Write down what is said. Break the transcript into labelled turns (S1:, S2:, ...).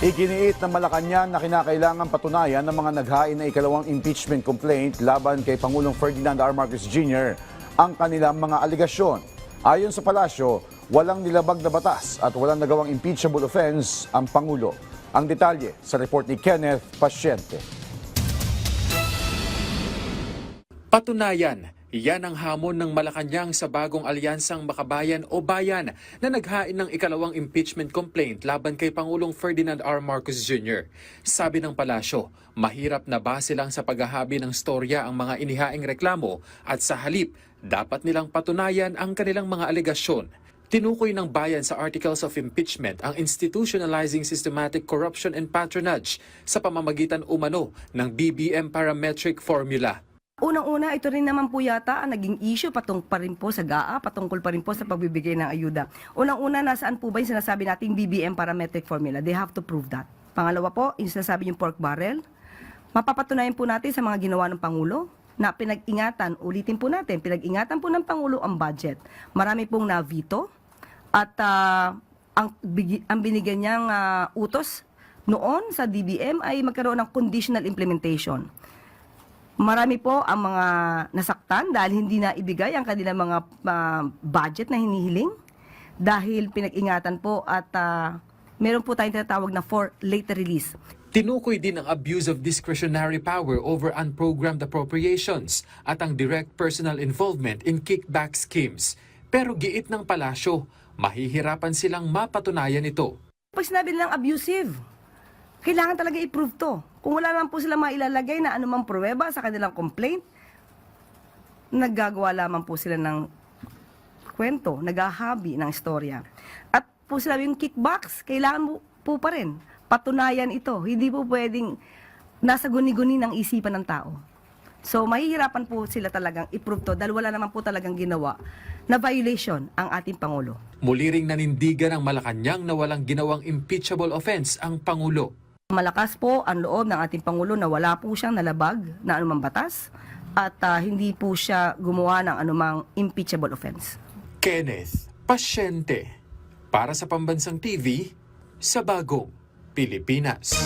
S1: Iginiit ng Malacanang na kinakailangan patunayan ng mga naghain na ikalawang impeachment complaint laban kay Pangulong Ferdinand R. Marcos Jr. ang kanilang mga aligasyon. Ayon sa palasyo, walang nilabag na batas at walang nagawang impeachable offense ang Pangulo. Ang detalye sa report ni Kenneth Pasyente.
S2: Patunayan, yan ang hamon ng Malacanang sa bagong alyansang Makabayan o Bayan na naghain ng ikalawang impeachment complaint laban kay Pangulong Ferdinand R. Marcos Jr. Sabi ng palasyo, mahirap na base lang sa paghahabi ng storya ang mga inihaing reklamo at sa halip, dapat nilang patunayan ang kanilang mga alegasyon. Tinukoy ng bayan sa Articles of Impeachment ang institutionalizing systematic corruption and patronage sa pamamagitan umano ng BBM parametric formula.
S3: Unang-una, ito rin naman po yata ang naging issue patungkol pa rin po sa GAA, patungkol pa rin po sa pagbibigay ng ayuda. Unang-una, nasaan po ba yung sinasabi nating BBM parametric formula? They have to prove that. Pangalawa po, yung sinasabi yung pork barrel. Mapapatunayan po natin sa mga ginawa ng Pangulo na pinag-ingatan, ulitin po natin, pinag-ingatan po ng Pangulo ang budget. Marami pong na-veto at ang binigyan niyang utos noon sa DBM ay magkaroon ng conditional implementation. Marami po ang mga nasaktan dahil hindi na ibigay ang kanilang mga budget na hinihiling dahil pinag-ingatan po at meron po tayong tinatawag na for later release.
S2: Tinukoy din ang abuse of discretionary power over unprogrammed appropriations at ang direct personal involvement in kickback schemes. Pero giit ng palasyo, mahihirapan silang mapatunayan ito.
S3: Pag sinabi nilang abusive, kailangan talaga i-prove to. Kung wala naman po sila mailalagay na anumang pruweba sa kanilang complaint, naggagawa lamang po sila ng kwento, naghahabi ng istorya. At po sila yung kickbacks, kailangan po pa rin patunayan ito. Hindi po pwedeng nasa guni-guni ng isipan ng tao. So, mahihirapan po sila talagang i-prove to dahil wala naman po talagang ginawa na violation ang ating Pangulo.
S2: Muli ring nanindigan ng Malacanang na walang ginawang impeachable offense ang Pangulo.
S3: Malakas po ang loob ng ating Pangulo na wala po siyang nalabag na anumang batas at hindi po siya gumawa ng anumang impeachable offense.
S2: Kenneth Pasyente para sa Pambansang TV sa Bagong Pilipinas.